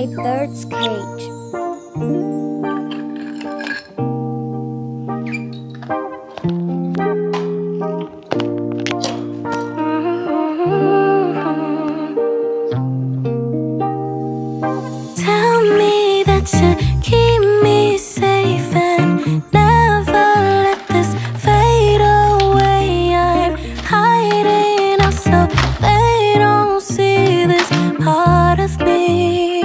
my bird's cage. Tell me that you keep me safe and never let this fade away. I'm hiding out so they don't see this part of me.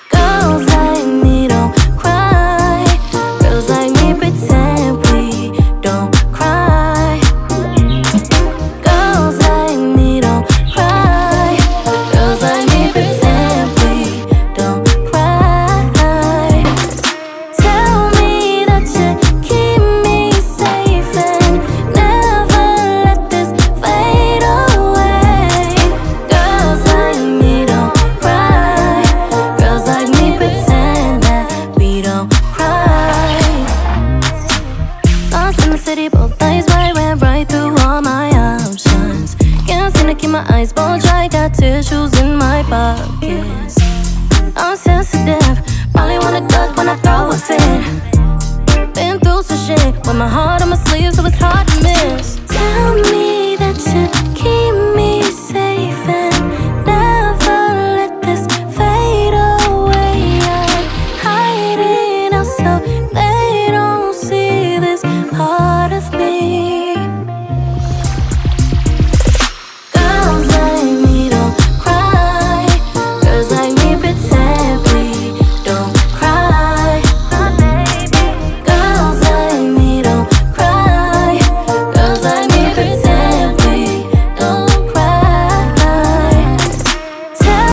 Girls like me don't cry. Girls like me pretend we don't cry. Girls like me don't cry. Girls like me pretend we don't cry. Tell me that you keep me safe and never let this fade away. Girls like me don't cry. Girls like me pretend that we don't cry. Lost in the city, both eyes wide, went right through all my options. Can't seem to keep my eyes bone dry, got tissues in my pockets. I'm sensitive, probably wanna duck when I throw a fit. Been through some shit, with my heart on my sleeve, so it's hard to miss. Tell me that you